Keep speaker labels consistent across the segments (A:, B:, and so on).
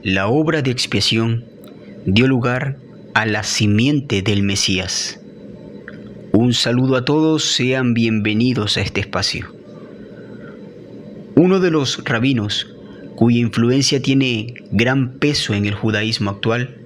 A: La obra de expiación dio lugar a la simiente del Mesías. Un saludo a todos, sean bienvenidos a este espacio. Uno de los rabinos, cuya influencia tiene gran peso en el judaísmo actual,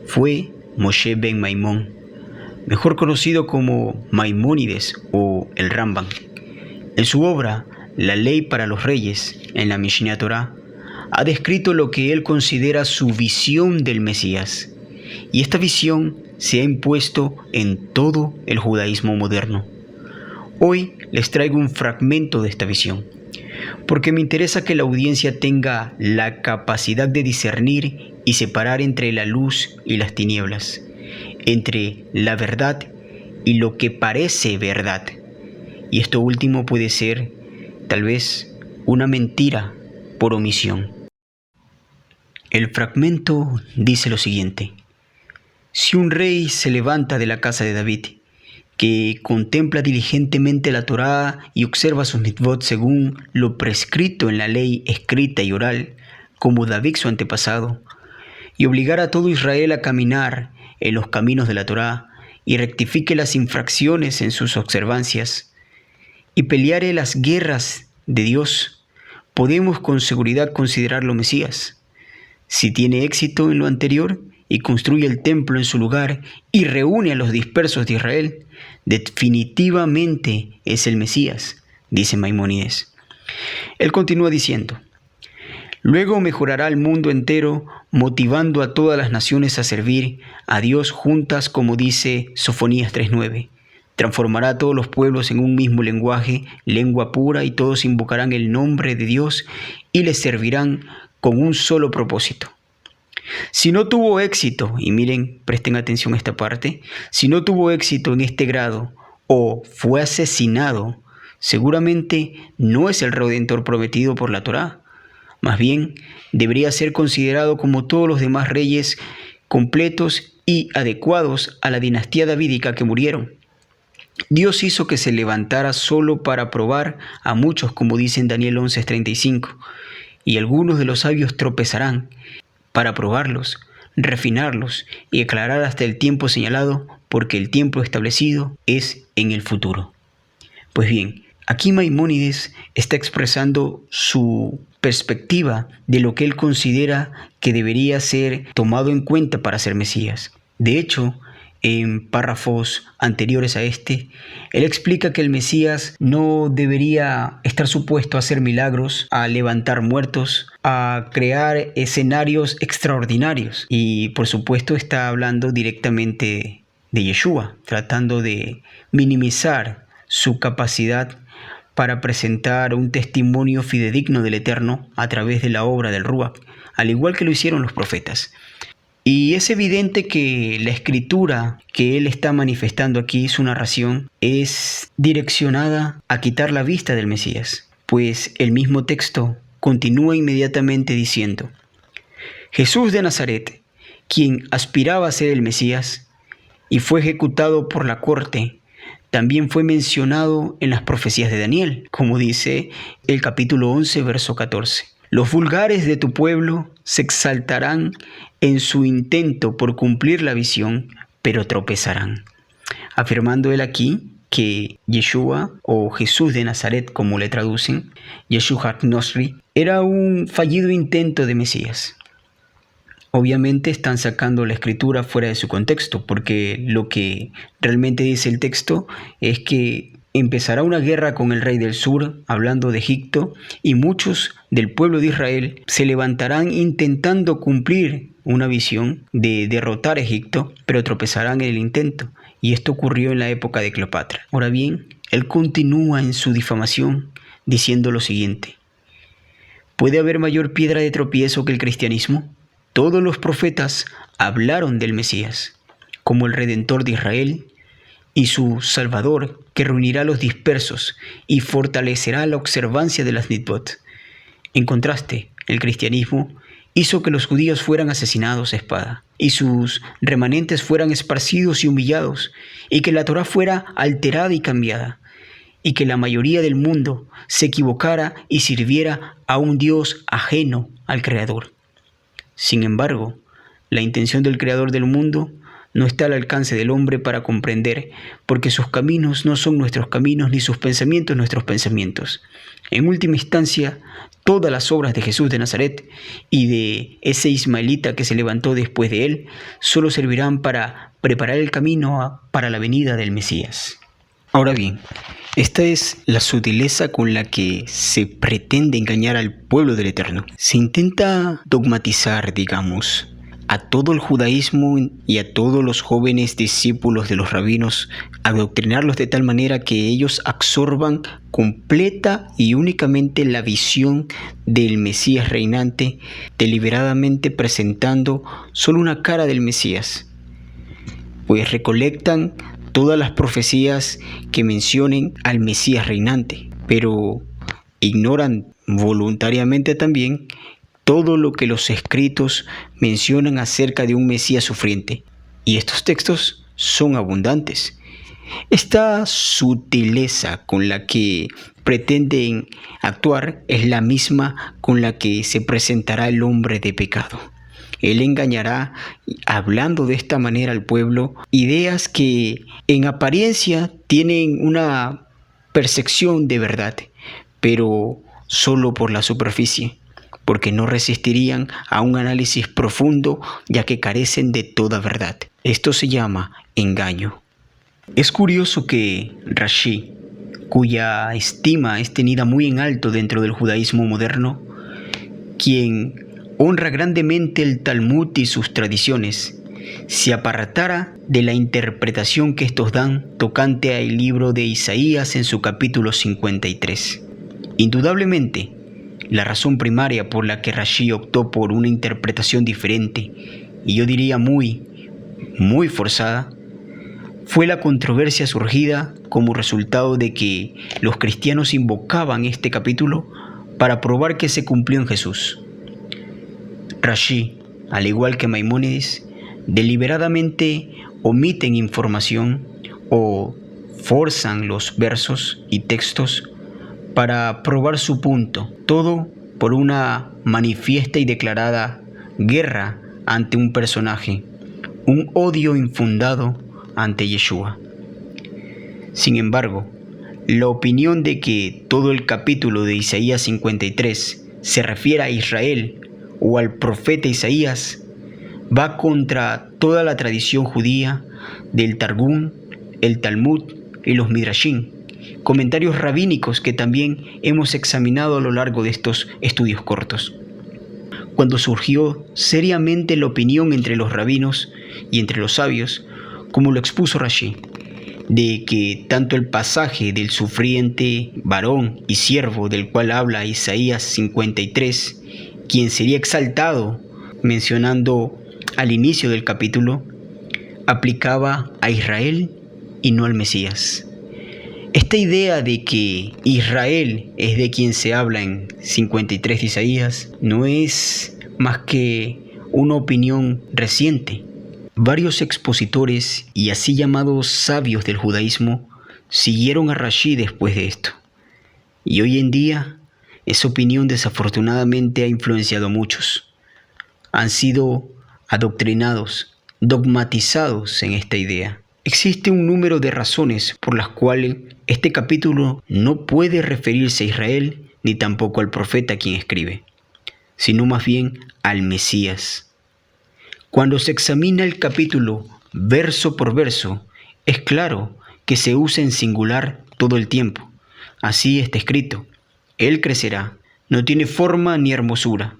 A: fue Moshe ben Maimón, mejor conocido como Maimónides o el Rambam. En su obra, La Ley para los Reyes, en la Mishneh Torah, ha descrito lo que él considera su visión del Mesías, y esta visión se ha impuesto en todo el judaísmo moderno. Hoy les traigo un fragmento de esta visión, porque me interesa que la audiencia tenga la capacidad de discernir y separar entre la luz y las tinieblas, entre la verdad y lo que parece verdad. Y esto último puede ser, tal vez, una mentira por omisión. El fragmento dice lo siguiente: si un rey se levanta de la casa de David, que contempla diligentemente la Torá y observa sus mitzvot según lo prescrito en la ley escrita y oral, como David su antepasado, y obligara a todo Israel a caminar en los caminos de la Torá y rectifique las infracciones en sus observancias, y peleare las guerras de Dios, podemos con seguridad considerarlo Mesías. Si tiene éxito en lo anterior y construye el templo en su lugar y reúne a los dispersos de Israel, definitivamente es el Mesías, dice Maimónides. Él continúa diciendo: luego mejorará el mundo entero, motivando a todas las naciones a servir a Dios juntas, como dice Sofonías 3:9. Transformará a todos los pueblos en un mismo lenguaje, lengua pura, y todos invocarán el nombre de Dios y les servirán con un solo propósito. Si no tuvo éxito, y miren, presten atención a esta parte, si no tuvo éxito en este grado o fue asesinado, seguramente no es el Redentor prometido por la Torá. Más bien, debería ser considerado como todos los demás reyes completos y adecuados a la dinastía davídica que murieron. Dios hizo que se levantara solo para probar a muchos, como dice en Daniel 11:35, y algunos de los sabios tropezarán para probarlos, refinarlos y aclarar hasta el tiempo señalado, porque el tiempo establecido es en el futuro. Pues bien, aquí Maimónides está expresando su perspectiva de lo que él considera que debería ser tomado en cuenta para ser Mesías. De hecho, en párrafos anteriores a este, él explica que el Mesías no debería estar supuesto a hacer milagros, a levantar muertos, a crear escenarios extraordinarios. Y por supuesto está hablando directamente de Yeshua, tratando de minimizar su capacidad para presentar un testimonio fidedigno del Eterno a través de la obra del Ruach, al igual que lo hicieron los profetas. Y es evidente que la escritura que él está manifestando aquí, su narración, es direccionada a quitar la vista del Mesías, pues el mismo texto continúa inmediatamente diciendo: Jesús de Nazaret, quien aspiraba a ser el Mesías y fue ejecutado por la corte, también fue mencionado en las profecías de Daniel, como dice el capítulo 11, verso 14. Los vulgares de tu pueblo se exaltarán en su intento por cumplir la visión, pero tropezarán. Afirmando él aquí que Yeshua, o Jesús de Nazaret como le traducen, Yeshua HaNosri, era un fallido intento de Mesías. Obviamente están sacando la escritura fuera de su contexto, porque lo que realmente dice el texto es que empezará una guerra con el rey del sur, hablando de Egipto, y muchos del pueblo de Israel se levantarán intentando cumplir una visión de derrotar a Egipto, pero tropezarán en el intento. Y esto ocurrió en la época de Cleopatra. Ahora bien, él continúa en su difamación diciendo lo siguiente: ¿puede haber mayor piedra de tropiezo que el cristianismo? Todos los profetas hablaron del Mesías como el Redentor de Israel y su Salvador, que reunirá a los dispersos y fortalecerá la observancia de las mitzvot. En contraste, el cristianismo hizo que los judíos fueran asesinados a espada, y sus remanentes fueran esparcidos y humillados, y que la Torá fuera alterada y cambiada, y que la mayoría del mundo se equivocara y sirviera a un Dios ajeno al Creador. Sin embargo, la intención del Creador del mundo no está al alcance del hombre para comprender, porque sus caminos no son nuestros caminos, ni sus pensamientos nuestros pensamientos. En última instancia, todas las obras de Jesús de Nazaret y de ese ismaelita que se levantó después de él, solo servirán para preparar el camino para la venida del Mesías. Ahora bien, esta es la sutileza con la que se pretende engañar al pueblo del Eterno. Se intenta dogmatizar, digamos, a todo el judaísmo y a todos los jóvenes discípulos de los rabinos, adoctrinarlos de tal manera que ellos absorban completa y únicamente la visión del Mesías reinante, deliberadamente presentando solo una cara del Mesías, pues recolectan todas las profecías que mencionen al Mesías reinante, pero ignoran voluntariamente también todo lo que los escritos mencionan acerca de un Mesías sufriente. Y estos textos son abundantes. Esta sutileza con la que pretenden actuar es la misma con la que se presentará el hombre de pecado. Él engañará, hablando de esta manera al pueblo, ideas que en apariencia tienen una percepción de verdad, pero solo por la superficie, porque no resistirían a un análisis profundo, ya que carecen de toda verdad. Esto se llama engaño. Es curioso que Rashi, cuya estima es tenida muy en alto dentro del judaísmo moderno, quien honra grandemente el Talmud y sus tradiciones, se apartara de la interpretación que estos dan tocante al libro de Isaías en su capítulo 53. Indudablemente, la razón primaria por la que Rashi optó por una interpretación diferente, y yo diría muy forzada, fue la controversia surgida como resultado de que los cristianos invocaban este capítulo para probar que se cumplió en Jesús. Rashi, al igual que Maimónides, deliberadamente omiten información o forzan los versos y textos para probar su punto, todo por una manifiesta y declarada guerra ante un personaje, un odio infundado ante Yeshua. Sin embargo, la opinión de que todo el capítulo de Isaías 53 se refiere a Israel o al profeta Isaías va contra toda la tradición judía del Targum, el Talmud y los Midrashim, comentarios rabínicos que también hemos examinado a lo largo de estos estudios cortos. Cuando surgió seriamente la opinión entre los rabinos y entre los sabios, como lo expuso Rashi, de que tanto el pasaje del sufriente varón y siervo del cual habla Isaías 53, quien sería exaltado, mencionando al inicio del capítulo, aplicaba a Israel y no al Mesías. Esta idea de que Israel es de quien se habla en 53 de Isaías no es más que una opinión reciente. Varios expositores y así llamados sabios del judaísmo siguieron a Rashi después de esto. Y hoy en día, esa opinión desafortunadamente ha influenciado a muchos. Han sido adoctrinados, dogmatizados en esta idea. Existe un número de razones por las cuales este capítulo no puede referirse a Israel ni tampoco al profeta a quien escribe, sino más bien al Mesías. Cuando se examina el capítulo verso por verso, es claro que se usa en singular todo el tiempo. Así está escrito: Él crecerá, no tiene forma ni hermosura,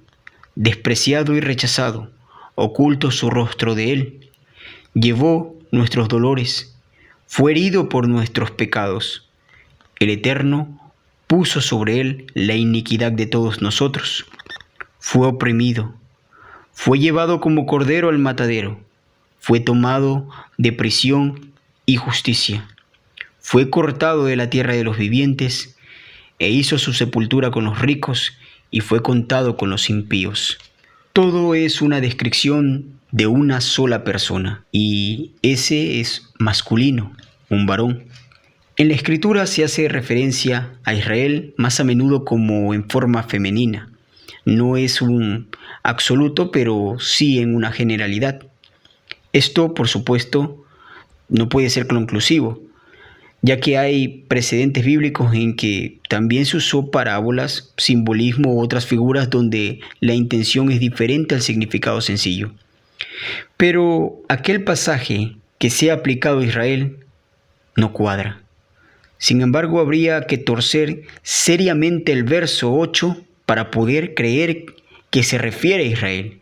A: despreciado y rechazado, oculto su rostro de él. Llevó nuestros dolores, fue herido por nuestros pecados. El Eterno puso sobre él la iniquidad de todos nosotros. Fue oprimido, fue llevado como cordero al matadero, fue tomado de prisión y justicia. Fue cortado de la tierra de los vivientes, e hizo su sepultura con los ricos, y fue contado con los impíos. Todo es una descripción de una sola persona, y ese es masculino, un varón. En la escritura se hace referencia a Israel más a menudo como en forma femenina. No es un absoluto, pero sí en una generalidad. Esto, por supuesto, no puede ser conclusivo, ya que hay precedentes bíblicos en que también se usó parábolas, simbolismo u otras figuras donde la intención es diferente al significado sencillo. Pero aquel pasaje que sea aplicado a Israel no cuadra. Sin embargo, habría que torcer seriamente el verso 8 para poder creer que se refiere a Israel.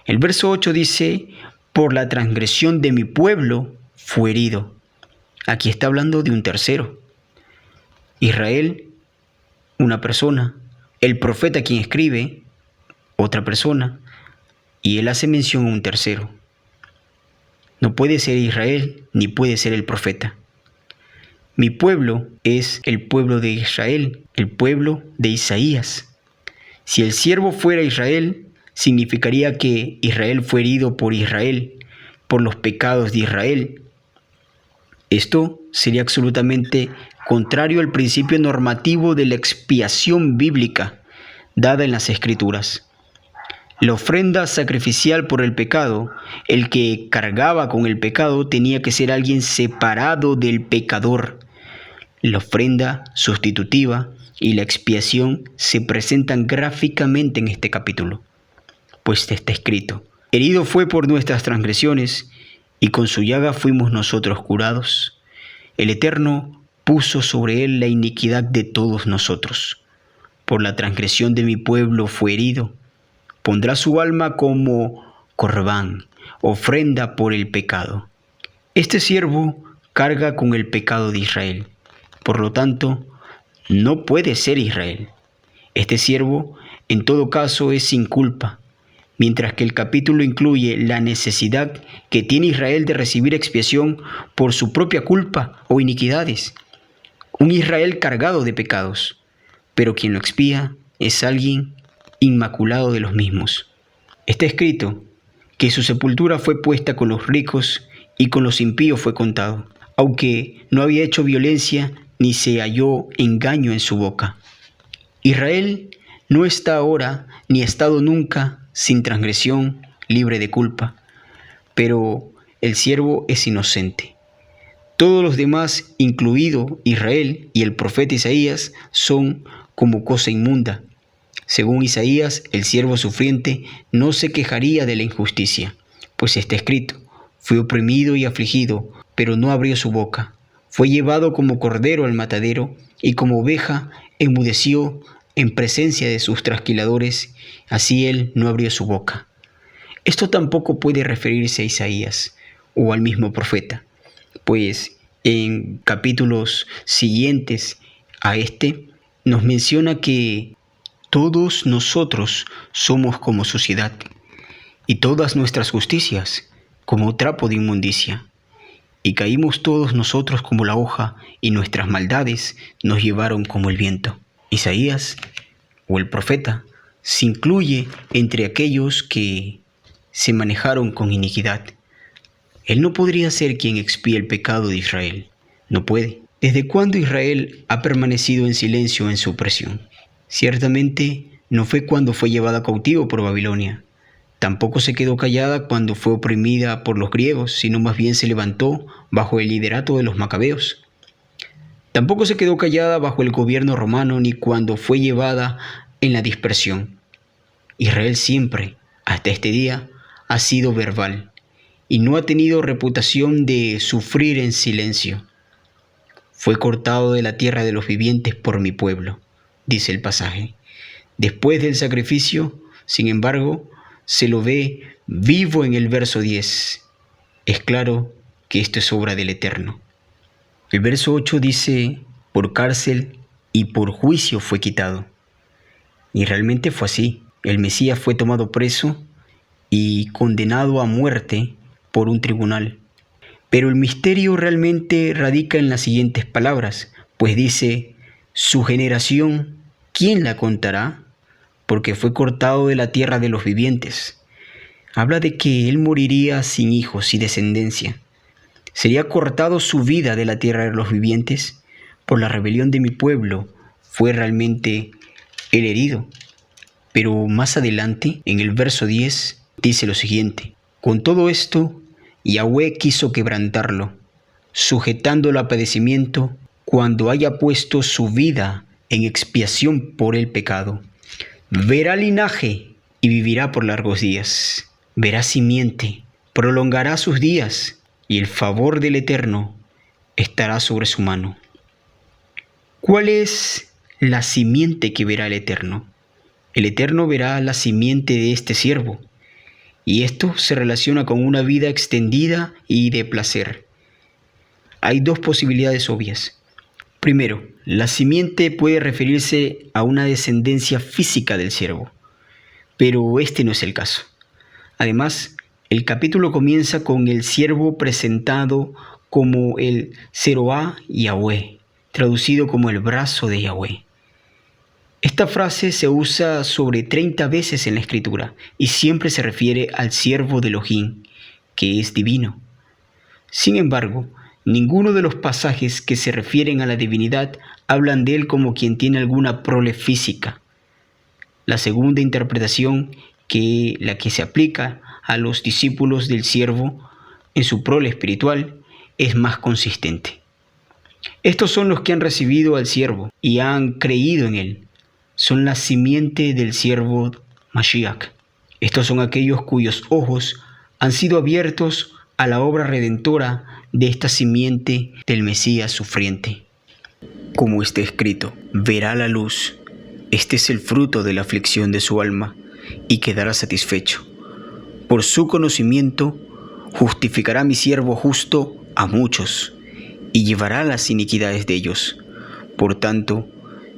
A: El verso 8 dice: por la transgresión de mi pueblo fue herido. Aquí está hablando de un tercero. Israel, una persona. El profeta quien escribe, otra persona. Y él hace mención a un tercero. No puede ser Israel, ni puede ser el profeta. Mi pueblo es el pueblo de Israel, el pueblo de Isaías. Si el siervo fuera Israel, significaría que Israel fue herido por Israel, por los pecados de Israel. Esto sería absolutamente contrario al principio normativo de la expiación bíblica dada en las Escrituras. La ofrenda sacrificial por el pecado, el que cargaba con el pecado, tenía que ser alguien separado del pecador. La ofrenda sustitutiva y la expiación se presentan gráficamente en este capítulo, pues está escrito: herido fue por nuestras transgresiones, y con su llaga fuimos nosotros curados. El Eterno puso sobre él la iniquidad de todos nosotros. Por la transgresión de mi pueblo fue herido. Pondrá su alma como corbán, ofrenda por el pecado. Este siervo carga con el pecado de Israel. Por lo tanto, no puede ser Israel. Este siervo, en todo caso, es sin culpa, mientras que el capítulo incluye la necesidad que tiene Israel de recibir expiación por su propia culpa o iniquidades. Un Israel cargado de pecados, pero quien lo expía es alguien inmaculado de los mismos. Está escrito que su sepultura fue puesta con los ricos y con los impíos fue contado, aunque no había hecho violencia ni se halló engaño en su boca. Israel no está ahora ni ha estado nunca sin transgresión, libre de culpa, pero el siervo es inocente. Todos los demás, incluido Israel y el profeta Isaías, son como cosa inmunda. Según Isaías, el siervo sufriente no se quejaría de la injusticia, pues está escrito: fue oprimido y afligido, pero no abrió su boca. Fue llevado como cordero al matadero, y como oveja enmudeció en presencia de sus trasquiladores, así él no abrió su boca. Esto tampoco puede referirse a Isaías o al mismo profeta, pues en capítulos siguientes a este nos menciona que todos nosotros somos como suciedad, y todas nuestras justicias como trapo de inmundicia. Y caímos todos nosotros como la hoja, y nuestras maldades nos llevaron como el viento. Isaías, o el profeta, se incluye entre aquellos que se manejaron con iniquidad. Él no podría ser quien expíe el pecado de Israel. No puede. ¿Desde cuándo Israel ha permanecido en silencio en su opresión? Ciertamente no fue cuando fue llevada cautivo por Babilonia. Tampoco se quedó callada cuando fue oprimida por los griegos, sino más bien se levantó bajo el liderato de los macabeos. Tampoco se quedó callada bajo el gobierno romano ni cuando fue llevada en la dispersión. Israel siempre, hasta este día, ha sido verbal y no ha tenido reputación de sufrir en silencio. Fue cortado de la tierra de los vivientes por mi pueblo, dice el pasaje. Después del sacrificio, sin embargo, se lo ve vivo en el verso 10. Es claro que esto es obra del Eterno. El verso 8 dice: por cárcel y por juicio fue quitado. Y realmente fue así. El Mesías fue tomado preso y condenado a muerte por un tribunal. Pero el misterio realmente radica en las siguientes palabras, pues dice: su generación, ¿quién la contará? Porque fue cortado de la tierra de los vivientes. Habla de que él moriría sin hijos y descendencia. Sería cortado su vida de la tierra de los vivientes. Por la rebelión de mi pueblo fue realmente el herido. Pero más adelante, en el verso 10, dice lo siguiente: con todo esto, Yahweh quiso quebrantarlo, sujetándolo a padecimiento cuando haya puesto su vida en expiación por el pecado. Verá linaje y vivirá por largos días. Verá simiente, prolongará sus días, y el favor del Eterno estará sobre su mano. ¿Cuál es la simiente que verá el Eterno? El Eterno verá la simiente de este siervo, y esto se relaciona con una vida extendida y de placer. Hay dos posibilidades obvias. Primero, la simiente puede referirse a una descendencia física del siervo, pero este no es el caso. Además, el capítulo comienza con el siervo presentado como el Zeroá Yahweh, traducido como el brazo de Yahweh. Esta frase se usa sobre 30 veces en la Escritura y siempre se refiere al siervo de Elohim, que es divino. Sin embargo, ninguno de los pasajes que se refieren a la divinidad hablan de él como quien tiene alguna prole física. La segunda interpretación, la que se aplica a los discípulos del siervo en su prole espiritual, es más consistente. Estos son los que han recibido al siervo y han creído en él. Son la simiente del siervo Mashiach. Estos son aquellos cuyos ojos han sido abiertos a la obra redentora de esta simiente del Mesías sufriente. Como está escrito: verá la luz. Este es el fruto de la aflicción de su alma, y quedará satisfecho. Por su conocimiento justificará mi siervo justo a muchos, y llevará las iniquidades de ellos. Por tanto,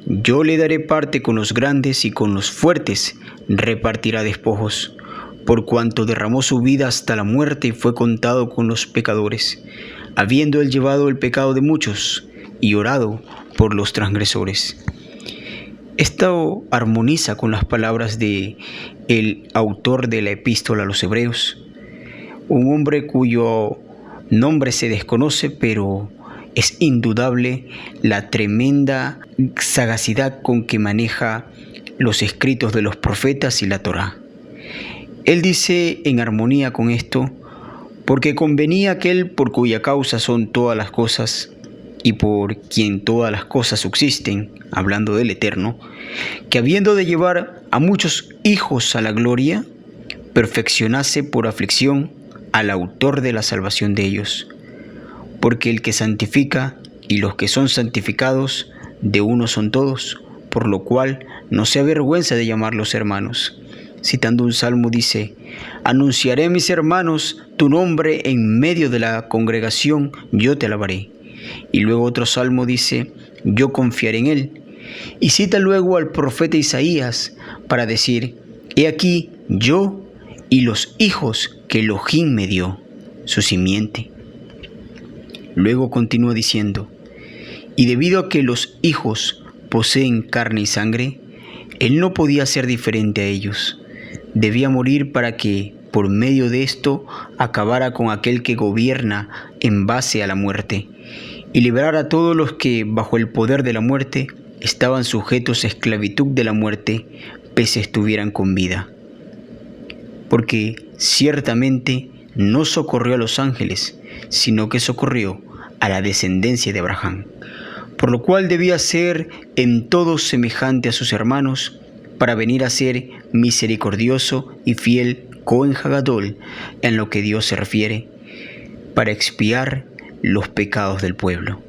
A: yo le daré parte con los grandes, y con los fuertes repartirá despojos, por cuanto derramó su vida hasta la muerte y fue contado con los pecadores, habiendo él llevado el pecado de muchos y orado por los transgresores. Esto armoniza con las palabras de el autor de la epístola a los Hebreos, un hombre cuyo nombre se desconoce, pero es indudable la tremenda sagacidad con que maneja los escritos de los profetas y la Torá. Él dice en armonía con esto: porque convenía aquel por cuya causa son todas las cosas y por quien todas las cosas subsisten, hablando del Eterno, que habiendo de llevar a muchos hijos a la gloria, perfeccionase por aflicción al autor de la salvación de ellos. Porque el que santifica y los que son santificados, de uno son todos, por lo cual no se avergüenza de llamarlos hermanos. Citando un salmo dice: anunciaré, mis hermanos, tu nombre en medio de la congregación, yo te alabaré. Y luego otro salmo dice: yo confiaré en él. Y cita luego al profeta Isaías para decir: he aquí yo y los hijos que Elohim me dio, su simiente. Luego continúa diciendo: y debido a que los hijos poseen carne y sangre, él no podía ser diferente a ellos. Debía morir para que, por medio de esto, acabara con aquel que gobierna en base a la muerte, y liberar a todos los que, bajo el poder de la muerte, estaban sujetos a esclavitud de la muerte, pese estuvieran con vida. Porque ciertamente no socorrió a los ángeles, sino que socorrió a la descendencia de Abraham, por lo cual debía ser en todo semejante a sus hermanos, para venir a ser misericordioso y fiel Cohen Hagadol en lo que Dios se refiere, para expiar los pecados del pueblo.